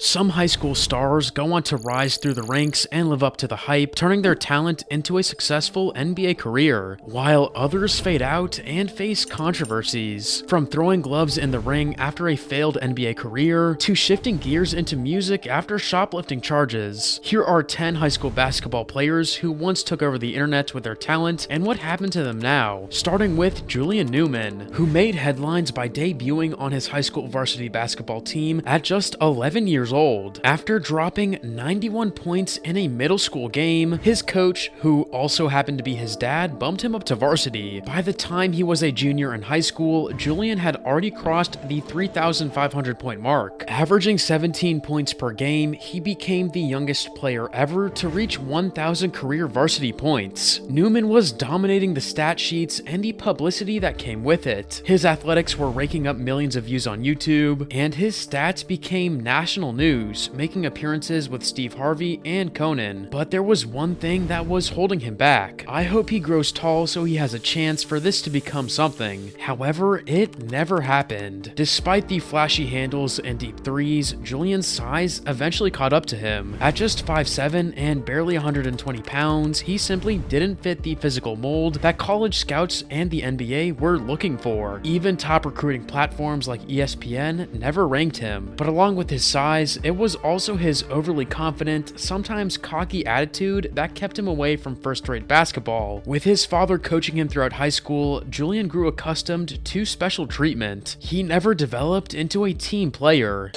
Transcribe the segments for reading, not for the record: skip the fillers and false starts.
Some high school stars go on to rise through the ranks and live up to the hype, turning their talent into a successful NBA career, while others fade out and face controversies. From throwing gloves in the ring after a failed NBA career, to shifting gears into music after shoplifting charges. Here are 10 high school basketball players who once took over the internet with their talent and what happened to them now, starting with Julian Newman, who made headlines by debuting on his high school varsity basketball team at just 11 years old. After dropping 91 points in a middle school game, his coach, who also happened to be his dad, bumped him up to varsity. By the time he was a junior in high school, Julian had already crossed the 3,500 point mark. Averaging 17 points per game, he became the youngest player ever to reach 1,000 career varsity points. Newman was dominating the stat sheets and the publicity that came with it. His athletics were raking up millions of views on YouTube, and his stats became national news, making appearances with Steve Harvey and Conan. But there was one thing that was holding him back. I hope he grows tall so he has a chance for this to become something. However, it never happened. Despite the flashy handles and deep threes, Julian's size eventually caught up to him. At just 5'7" and barely 120 pounds, he simply didn't fit the physical mold that college scouts and the NBA were looking for. Even top recruiting platforms like ESPN never ranked him. But along with his size, it was also his overly confident, sometimes cocky attitude that kept him away from first-rate basketball. With his father coaching him throughout high school, Julian grew accustomed to special treatment. He never developed into a team player.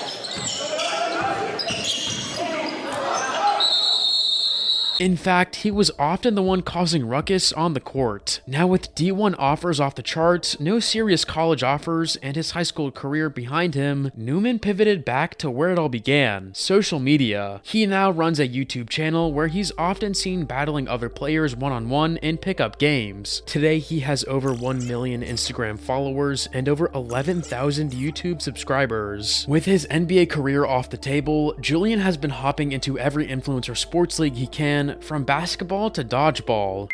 In fact, he was often the one causing ruckus on the court. Now with D1 offers off the charts, no serious college offers, and his high school career behind him, Newman pivoted back to where it all began, social media. He now runs a YouTube channel where he's often seen battling other players one-on-one in pickup games. Today, he has over 1 million Instagram followers and over 11,000 YouTube subscribers. With his NBA career off the table, Julian has been hopping into every influencer sports league he can, from basketball to dodgeball.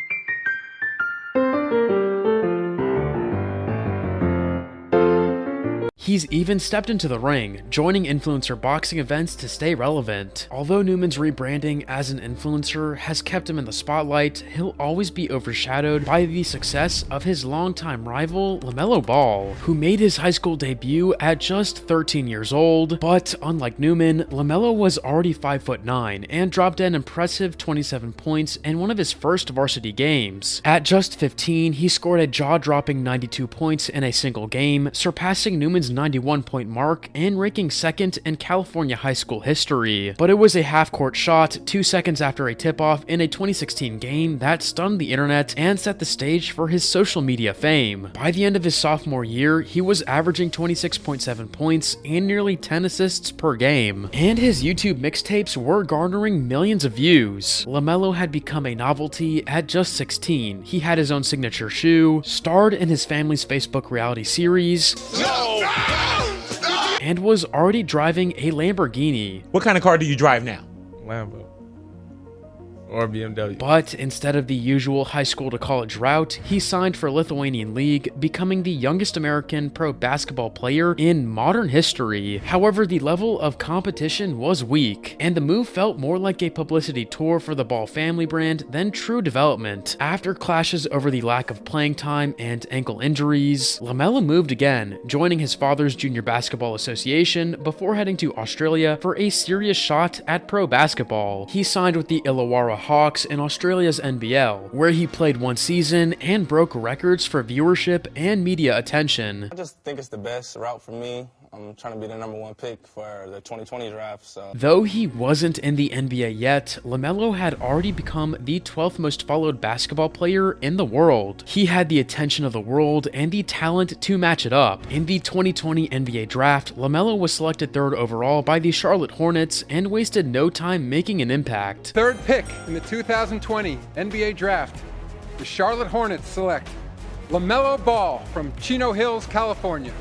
He's even stepped into the ring, joining influencer boxing events to stay relevant. Although Newman's rebranding as an influencer has kept him in the spotlight, he'll always be overshadowed by the success of his longtime rival, LaMelo Ball, who made his high school debut at just 13 years old. But unlike Newman, LaMelo was already 5'9" and dropped an impressive 27 points in one of his first varsity games. At just 15, he scored a jaw-dropping 92 points in a single game, surpassing Newman's 91-point mark and ranking second in California high school history. But it was a half-court shot 2 seconds after a tip-off in a 2016 game that stunned the internet and set the stage for his social media fame. By the end of his sophomore year, he was averaging 26.7 points and nearly 10 assists per game. And his YouTube mixtapes were garnering millions of views. LaMelo had become a novelty at just 16. He had his own signature shoe, starred in his family's Facebook reality series, and was already driving a Lamborghini. What kind of car do you drive now? Lambo. Or BMW. But instead of the usual high school to college route, he signed for Lithuanian League, becoming the youngest American pro basketball player in modern history. However, the level of competition was weak, and the move felt more like a publicity tour for the Ball family brand than true development. After clashes over the lack of playing time and ankle injuries, LaMelo moved again, joining his father's junior basketball association before heading to Australia for a serious shot at pro basketball. He signed with the Illawarra Hawks in Australia's NBL, where he played one season and broke records for viewership and media attention. I just think it's the best route for me. I'm trying to be the #1 pick for the 2020 draft. So, though he wasn't in the NBA yet, LaMelo had already become the 12th most followed basketball player in the world. He had the attention of the world and the talent to match it up. In the 2020 NBA draft, LaMelo was selected 3rd overall by the Charlotte Hornets and wasted no time making an impact. 3rd pick in the 2020 NBA draft, the Charlotte Hornets select LaMelo Ball from Chino Hills, California.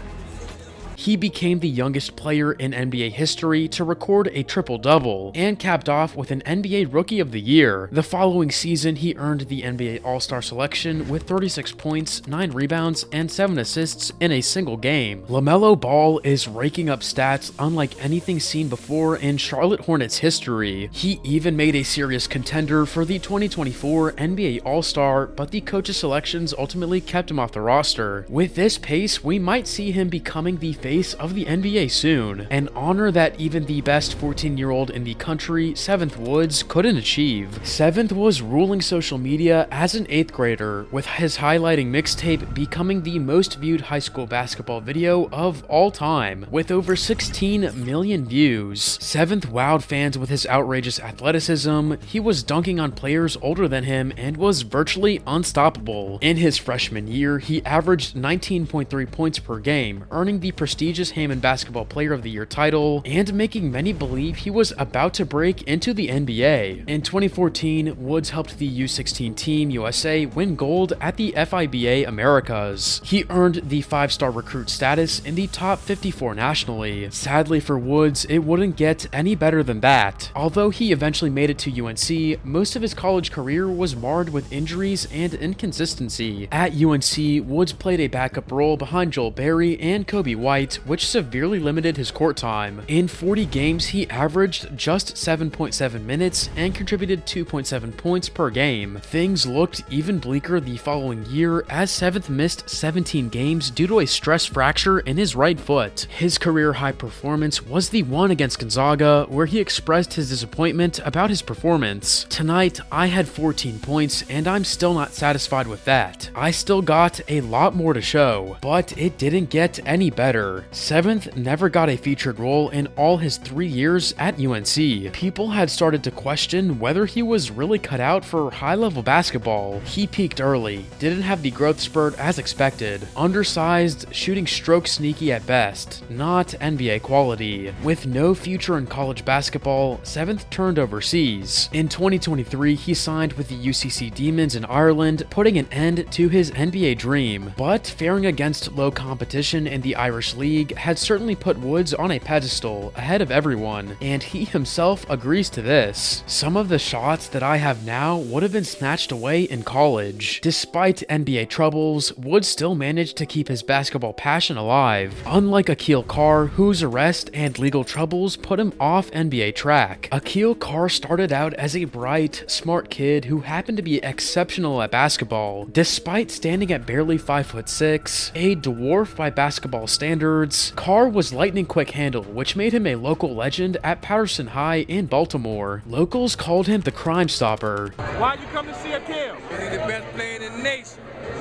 He became the youngest player in NBA history to record a triple-double, and capped off with an NBA Rookie of the Year. The following season, he earned the NBA All-Star selection with 36 points, 9 rebounds, and 7 assists in a single game. LaMelo Ball is raking up stats unlike anything seen before in Charlotte Hornets history. He even made a serious contender for the 2024 NBA All-Star, but the coach's selections ultimately kept him off the roster. With this pace, we might see him becoming the face of the NBA soon, an honor that even the best 14-year-old in the country, 7th Woods, couldn't achieve. 7th was ruling social media as an 8th grader, with his highlighting mixtape becoming the most viewed high school basketball video of all time, with over 16 million views. 7th wowed fans with his outrageous athleticism. He was dunking on players older than him and was virtually unstoppable. In his freshman year, he averaged 19.3 points per game, earning the prestigious Hammond Basketball Player of the Year title, and making many believe he was about to break into the NBA. In 2014, Woods helped the U16 Team USA win gold at the FIBA Americas. He earned the 5-star recruit status in the top 54 nationally. Sadly for Woods, it wouldn't get any better than that. Although he eventually made it to UNC, most of his college career was marred with injuries and inconsistency. At UNC, Woods played a backup role behind Joel Berry and Kobe White, which severely limited his court time. In 40 games, he averaged just 7.7 minutes and contributed 2.7 points per game. Things looked even bleaker the following year as 7th missed 17 games due to a stress fracture in his right foot. His career high performance was the one against Gonzaga, where he expressed his disappointment about his performance. "Tonight, I had 14 points, and I'm still not satisfied with that. I still got a lot more to show." But it didn't get any better. 7th never got a featured role in all his 3 years at UNC. People had started to question whether he was really cut out for high-level basketball. He peaked early, didn't have the growth spurt as expected, undersized, shooting stroke sneaky at best, not NBA quality. With no future in college basketball, 7th turned overseas. In 2023, he signed with the UCC Demons in Ireland, putting an end to his NBA dream. But faring against low competition in the Irish League had certainly put Woods on a pedestal ahead of everyone, and he himself agrees to this. "Some of the shots that I have now would have been snatched away in college." Despite NBA troubles, Woods still managed to keep his basketball passion alive. Unlike Akquil Carr, whose arrest and legal troubles put him off NBA track, Akquil Carr started out as a bright, smart kid who happened to be exceptional at basketball. Despite standing at barely 5'6", a dwarf by basketball standards, Carr was lightning quick handle, which made him a local legend at Patterson High in Baltimore. Locals called him the Crime Stopper. Why you come to see Akquil? He's the best player in the nation.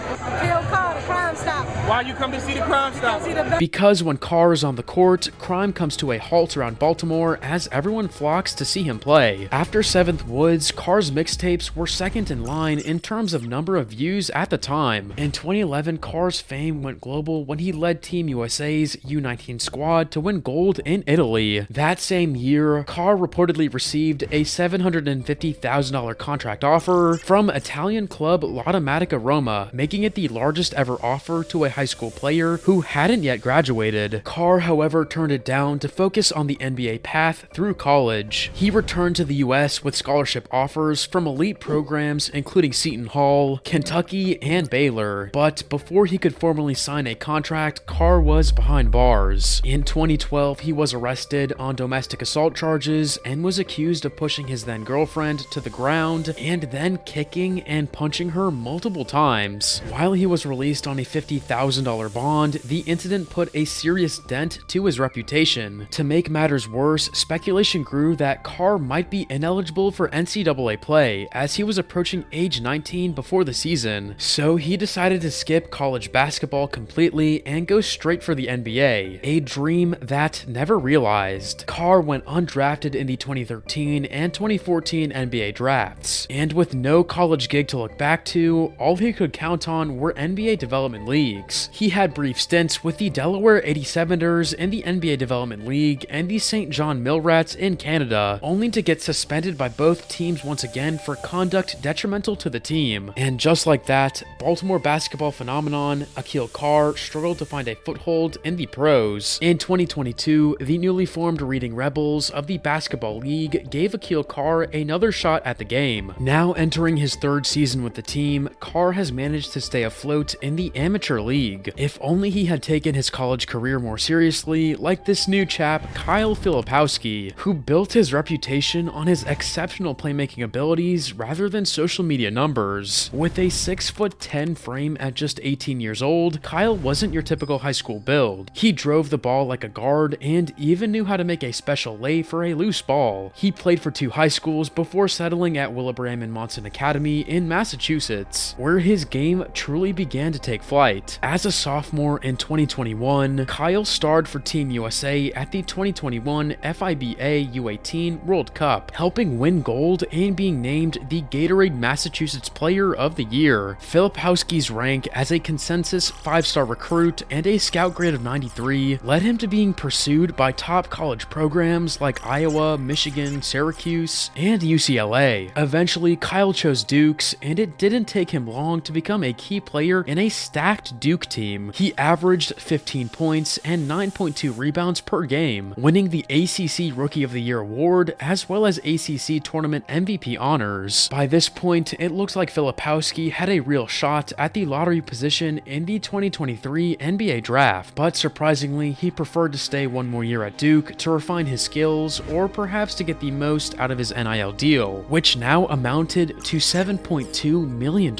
Akquil Carr, the Crime Stopper. Why you come to see the Crime Stopper? Because when Carr is on the court, crime comes to a halt around Baltimore as everyone flocks to see him play. After 7th Woods, Carr's mixtapes were second in line in terms of number of views at the time. In 2011, Carr's fame went global when he led Team USA's U19 squad to win gold in Italy. That same year, Carr reportedly received a $750,000 contract offer from Italian club L'Automatica Roma, making it the largest ever offer to a high school player who hadn't yet graduated. Carr, however, turned it down to focus on the NBA path through college. He returned to the US with scholarship offers from elite programs including Seton Hall, Kentucky, and Baylor. But before he could formally sign a contract, Carr was behind bars. In 2012, he was arrested on domestic assault charges and was accused of pushing his then girlfriend to the ground and then kicking and punching her multiple times. While he was released on a $50,000 bond, the incident put a serious dent to his reputation. To make matters worse, speculation grew that Carr might be ineligible for NCAA play as he was approaching age 19 before the season. So he decided to skip college basketball completely and go straight for the NBA, a dream that never realized. Carr went undrafted in the 2013 and 2014 NBA drafts, and with no college gig to look back to, all he could count on were NBA development development leagues. He had brief stints with the Delaware 87ers in the NBA Development League and the St. John Millrats in Canada, only to get suspended by both teams once again for conduct detrimental to the team. And just like that, Baltimore basketball phenomenon Akquil Carr struggled to find a foothold in the pros. In 2022, the newly formed Reading Rebels of the Basketball League gave Akquil Carr another shot at the game. Now entering his third season with the team, Carr has managed to stay afloat in the amateur league. If only he had taken his college career more seriously, like this new chap, Kyle Filipowski, who built his reputation on his exceptional playmaking abilities rather than social media numbers. With a 6'10" frame at just 18 years old, Kyle wasn't your typical high school build. He drove the ball like a guard and even knew how to make a special lay for a loose ball. He played for 2 high schools before settling at Wilbraham and Monson Academy in Massachusetts, where his game truly began to take flight. As a sophomore in 2021, Kyle starred for Team USA at the 2021 FIBA U18 World Cup, helping win gold and being named the Gatorade Massachusetts Player of the Year. Filipowski's rank as a consensus 5-star recruit and a scout grade of 93 led him to being pursued by top college programs like Iowa, Michigan, Syracuse, and UCLA. Eventually, Kyle chose Duke's, and it didn't take him long to become a key player in a stacked Duke team. He averaged 15 points and 9.2 rebounds per game, winning the ACC Rookie of the Year award as well as ACC Tournament MVP honors. By this point, it looks like Filipowski had a real shot at the lottery position in the 2023 NBA draft, but surprisingly, he preferred to stay one more year at Duke to refine his skills or perhaps to get the most out of his NIL deal, which now amounted to $7.2 million.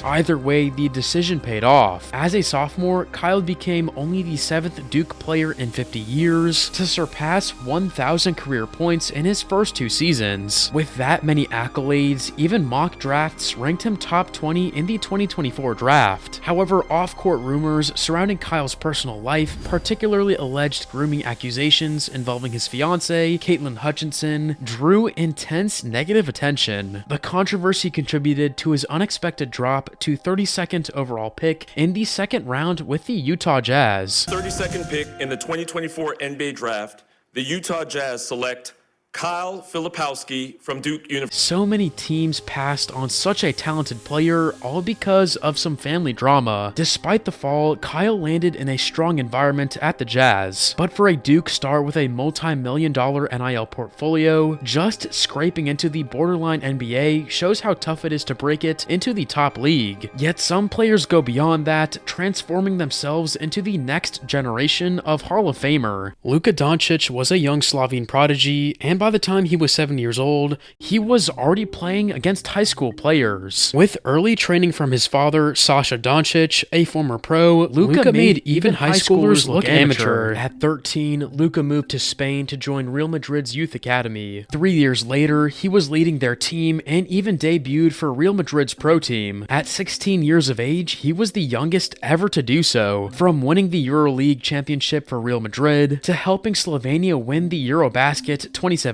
Either way, the decision paid off. As a sophomore, Kyle became only the 7th Duke player in 50 years to surpass 1,000 career points in his first 2 seasons. With that many accolades, even mock drafts ranked him top 20 in the 2024 draft. However, off-court rumors surrounding Kyle's personal life, particularly alleged grooming accusations involving his fiancée, Caitlin Hutchinson, drew intense negative attention. The controversy contributed to his unexpected drop to 32nd overall pick in the second round with the Utah Jazz. 32nd pick in the 2024 NBA Draft, the Utah Jazz select Kyle Filipowski from Duke University. So many teams passed on such a talented player, all because of some family drama. Despite the fall, Kyle landed in a strong environment at the Jazz. But for a Duke star with a multi-million-dollar NIL portfolio, just scraping into the borderline NBA shows how tough it is to break it into the top league. Yet some players go beyond that, transforming themselves into the next generation of Hall of Famer. Luca Donuch was a young Slovene prodigy, and by the time he was 7 years old, he was already playing against high school players. With early training from his father, Sasha Doncic, a former pro, Luca made even high schoolers look amateur. At 13, Luca moved to Spain to join Real Madrid's youth academy. 3 years later, he was leading their team and even debuted for Real Madrid's pro team. At 16 years of age, he was the youngest ever to do so. From winning the EuroLeague championship for Real Madrid to helping Slovenia win the Eurobasket 2017,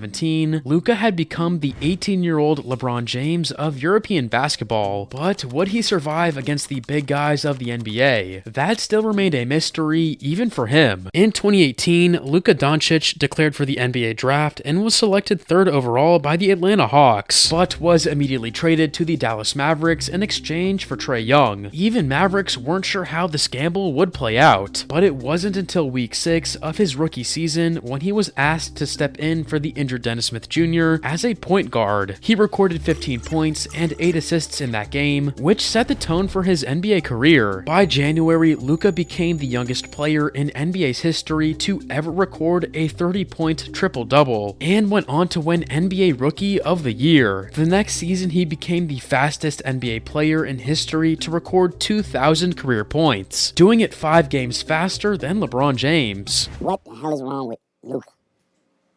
Luca had become the 18-year-old LeBron James of European basketball. But would he survive against the big guys of the NBA? That still remained a mystery even for him. In 2018, Luca Doncic declared for the NBA draft and was selected 3rd overall by the Atlanta Hawks, but was immediately traded to the Dallas Mavericks in exchange for Trae Young. Even Mavericks weren't sure how this gamble would play out, but it wasn't until week 6 of his rookie season when he was asked to step in for the injured Dennis Smith Jr. as a point guard. He recorded 15 points and 8 assists in that game, which set the tone for his NBA career. By January, Luca became the youngest player in NBA's history to ever record a 30-point triple-double, and went on to win NBA Rookie of the Year. The next season, he became the fastest NBA player in history to record 2,000 career points, doing it 5 games faster than LeBron James. What the hell is wrong with Luca?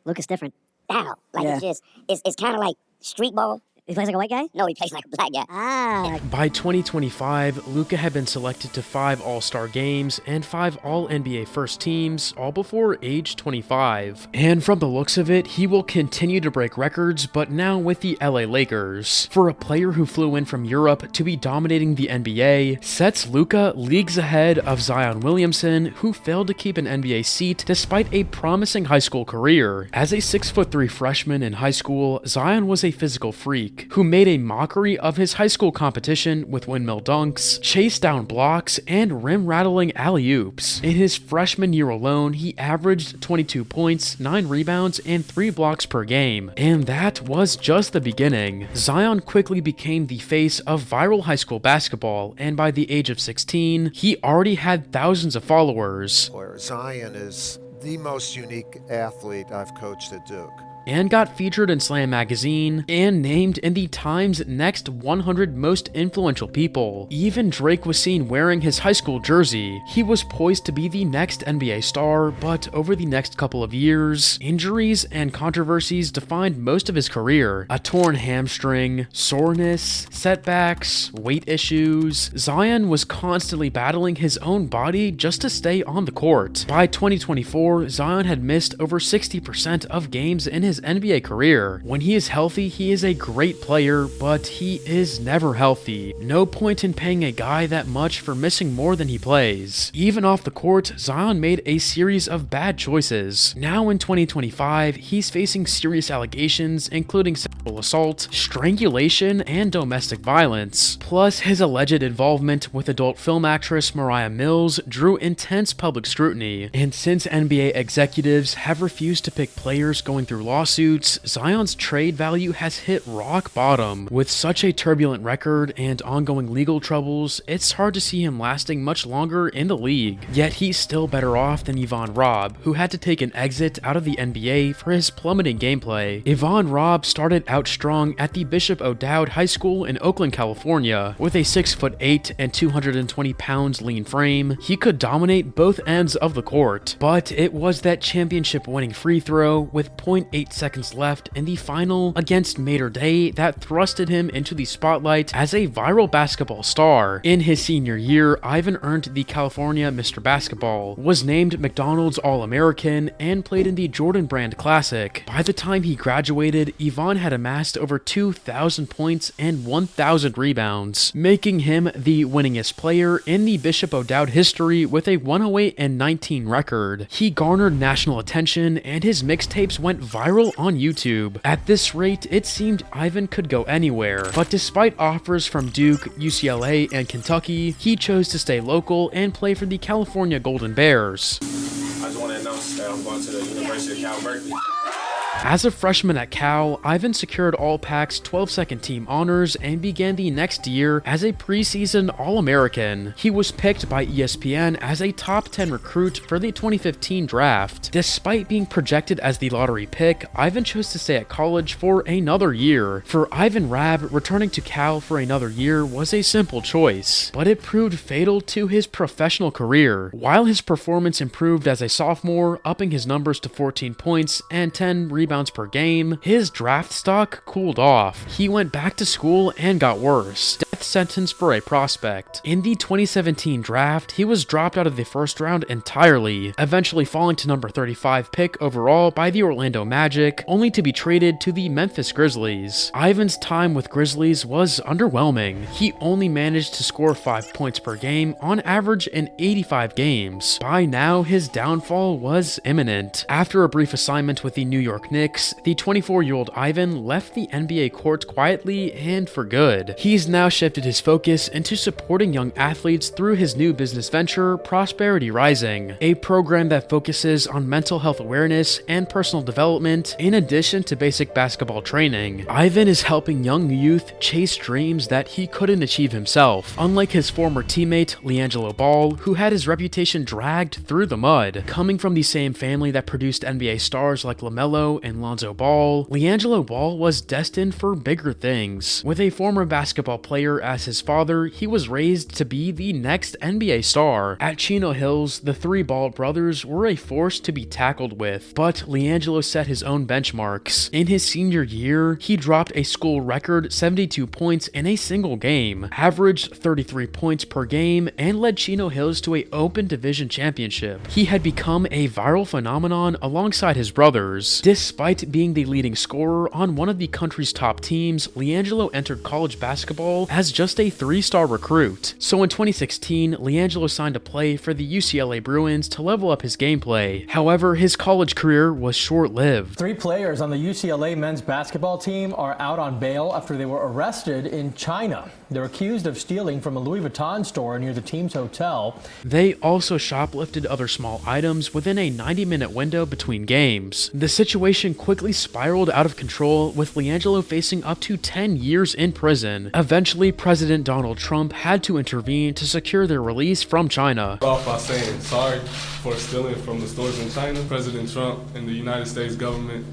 Luca's different. How? Like, it's kind of like street ball. He plays like a white guy? No, he plays like a black guy. Ah. By 2025, Luca had been selected to 5 All-Star games and 5 All-NBA first teams, all before age 25. And from the looks of it, he will continue to break records, but now with the LA Lakers. For a player who flew in from Europe to be dominating the NBA, sets Luca leagues ahead of Zion Williamson, who failed to keep an NBA seat despite a promising high school career. As a 6'3" freshman in high school, Zion was a physical freak who made a mockery of his high school competition with windmill dunks, chase down blocks, and rim-rattling alley-oops. In his freshman year alone, he averaged 22 points, 9 rebounds, and 3 blocks per game. And that was just the beginning. Zion quickly became the face of viral high school basketball, and by the age of 16, he already had thousands of followers. Zion is the most unique athlete I've coached at Duke. And got featured in Slam magazine and named in the Times Next 100 Most Influential People. Even Drake was seen wearing his high school jersey. He was poised to be the next NBA star, but over the next couple of years, injuries and controversies defined most of his career. A torn hamstring, soreness, setbacks, weight issues. Zion was constantly battling his own body just to stay on the court. By 2024, Zion had missed over 60% of games in his NBA career. When he is healthy, he is a great player, but he is never healthy. No point in paying a guy that much for missing more than he plays. Even off the court, Zion made a series of bad choices. Now in 2025, he's facing serious allegations, including sexual assault, strangulation, and domestic violence. Plus, his alleged involvement with adult film actress Mariah Mills drew intense public scrutiny. And since NBA executives have refused to pick players going through lawsuits, Zion's trade value has hit rock bottom. With such a turbulent record and ongoing legal troubles, it's hard to see him lasting much longer in the league. Yet he's still better off than Rabb, who had to take an exit out of the NBA for his plummeting gameplay. Rabb started out strong at the Bishop O'Dowd High School in Oakland, California. With a 6'8" and 220 pounds lean frame, he could dominate both ends of the court. But it was that championship-winning free throw with 0.8 seconds left in the final against Mater Dei that thrusted him into the spotlight as a viral basketball star. In his senior year, Ivan earned the California Mr. Basketball, was named McDonald's All-American, and played in the Jordan Brand Classic. By the time he graduated, Ivan had amassed over 2,000 points and 1,000 rebounds, making him the winningest player in the Bishop O'Dowd history with a 108-19 record. He garnered national attention, and his mixtapes went viral on YouTube. At this rate, it seemed Ivan could go anywhere, but despite offers from Duke, UCLA, and Kentucky, he chose to stay local and play for the California Golden Bears. I just want to announce that I'm going to the University of Cal Berkeley. As a freshman at Cal, Ivan secured All-Pac's 12-second team honors and began the next year as a preseason All-American. He was picked by ESPN as a top 10 recruit for the 2015 draft. Despite being projected as the lottery pick, Ivan chose to stay at college for another year. For Ivan Rabb, returning to Cal for another year was a simple choice, but it proved fatal to his professional career. While his performance improved as a sophomore, upping his numbers to 14 points and 10 rebounds per game, his draft stock cooled off. He went back to school and got worse. Death sentence for a prospect. In the 2017 draft, he was dropped out of the first round entirely, eventually falling to number 35 pick overall by the Orlando Magic, only to be traded to the Memphis Grizzlies. Ivan's time with Grizzlies was underwhelming. He only managed to score 5 points per game on average in 85 games. By now, his downfall was imminent. After a brief assignment with the New York Knicks, the 24-year-old Ivan left the NBA court quietly and for good. He's now shifted his focus into supporting young athletes through his new business venture, Prosperity Rising, a program that focuses on mental health awareness and personal development in addition to basic basketball training. Ivan is helping young youth chase dreams that he couldn't achieve himself, unlike his former teammate LiAngelo Ball, who had his reputation dragged through the mud. Coming from the same family that produced NBA stars like LaMelo and Lonzo Ball, LiAngelo Ball was destined for bigger things. With a former basketball player as his father, he was raised to be the next NBA star. At Chino Hills, the three Ball brothers were a force to be tackled with, but LiAngelo set his own benchmarks. In his senior year, he dropped a school record 72 points in a single game, averaged 33 points per game, and led Chino Hills to an Open Division championship. He had become a viral phenomenon alongside his brothers. Despite being the leading scorer on one of the country's top teams, LiAngelo entered college basketball as just a three-star recruit. So in 2016, LiAngelo signed to play for the UCLA Bruins to level up his gameplay. However, his college career was short-lived. 3 players on the UCLA men's basketball team are out on bail after they were arrested in China. They're accused of stealing from a Louis Vuitton store near the team's hotel. They also shoplifted other small items within a 90-minute window between games. The situation quickly spiraled out of control, with LiAngelo facing up to 10 years in prison. Eventually, President Donald Trump had to intervene to secure their release from China. Off by saying sorry for stealing from the stores in China. President Trump and the United States government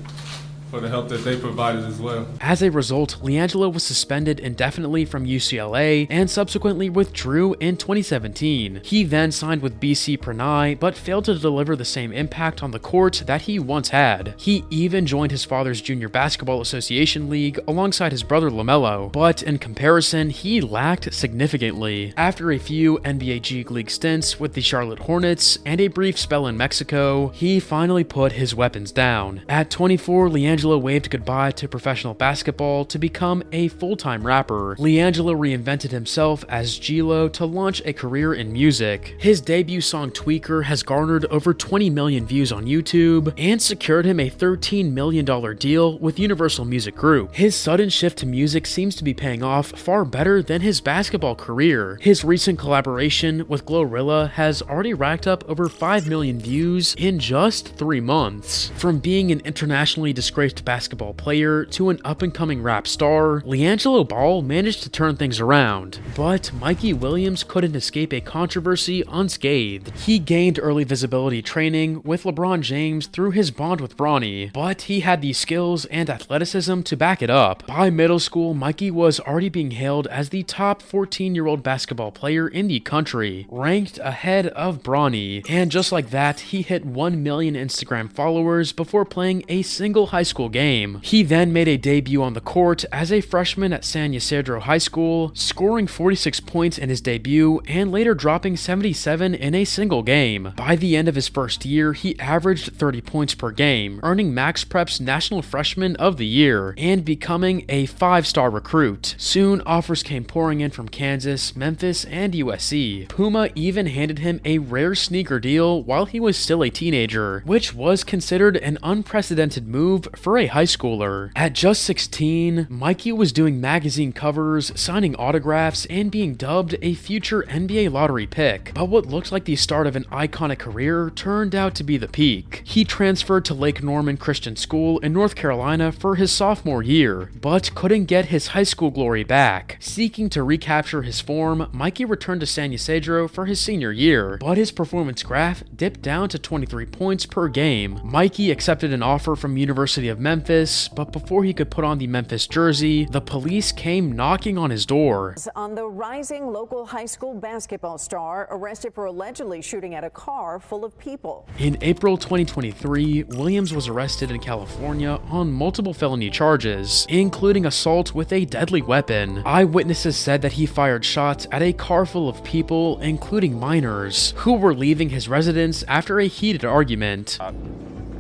for the help that they provided as well. As a result, LiAngelo was suspended indefinitely from UCLA and subsequently withdrew in 2017. He then signed with BC Pranay, but failed to deliver the same impact on the court that he once had. He even joined his father's Junior Basketball Association League alongside his brother LaMelo, but in comparison, he lacked significantly. After a few NBA G League stints with the Charlotte Hornets and a brief spell in Mexico, he finally put his weapons down. At 24, LiAngelo waved goodbye to professional basketball to become a full-time rapper. LiAngelo reinvented himself as G-Lo to launch a career in music. His debut song Tweaker has garnered over 20 million views on YouTube and secured him a $13 million deal with Universal Music Group. His sudden shift to music seems to be paying off far better than his basketball career. His recent collaboration with Glorilla has already racked up over 5 million views in just 3 months. From being an internationally disgraced basketball player to an up-and-coming rap star, LiAngelo Ball managed to turn things around. But Mikey Williams couldn't escape a controversy unscathed. He gained early visibility training with LeBron James through his bond with Bronny, but he had the skills and athleticism to back it up. By middle school, Mikey was already being hailed as the top 14-year-old basketball player in the country, ranked ahead of Bronny. And just like that, he hit 1 million Instagram followers before playing a single high school game. He then made a debut on the court as a freshman at San Ysidro High School, scoring 46 points in his debut and later dropping 77 in a single game. By the end of his first year, he averaged 30 points per game, earning Max Prep's National Freshman of the Year and becoming a 5-star recruit. Soon, offers came pouring in from Kansas, Memphis, and USC. Puma even handed him a rare sneaker deal while he was still a teenager, which was considered an unprecedented move for a high schooler. At just 16, Mikey was doing magazine covers, signing autographs, and being dubbed a future NBA lottery pick. But what looked like the start of an iconic career turned out to be the peak. He transferred to Lake Norman Christian School in North Carolina for his sophomore year, but couldn't get his high school glory back. Seeking to recapture his form, Mikey returned to San Ysidro for his senior year, but his performance graph dipped down to 23 points per game. Mikey accepted an offer from University of Memphis, but before he could put on the Memphis jersey, the police came knocking on his door. On the rising local high school basketball star arrested for allegedly shooting at a car full of people. In April 2023, Williams was arrested in California on multiple felony charges, including assault with a deadly weapon. Eyewitnesses said that he fired shots at a car full of people, including minors, who were leaving his residence after a heated argument.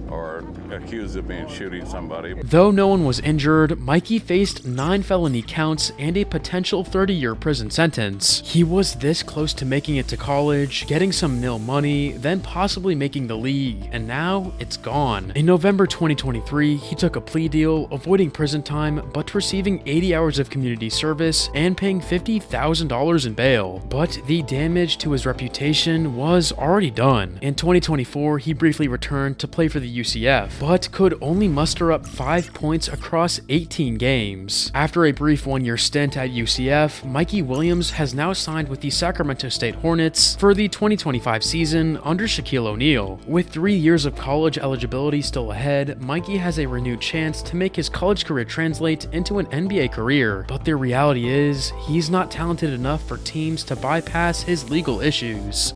Or accused of shooting somebody. Though no one was injured, Mikey faced 9 felony counts and a potential 30-year prison sentence. He was this close to making it to college, getting some nil money, then possibly making the league, and now it's gone. In November 2023, he took a plea deal, avoiding prison time, but receiving 80 hours of community service and paying $50,000 in bail. But the damage to his reputation was already done. In 2024, he briefly returned to play for the UCF. but could only muster up 5 points across 18 games. After a brief one-year stint at UCF, Mikey Williams has now signed with the Sacramento State Hornets for the 2025 season under Shaquille O'Neal. With 3 years of college eligibility still ahead, Mikey has a renewed chance to make his college career translate into an NBA career, but the reality is, he's not talented enough for teams to bypass his legal issues.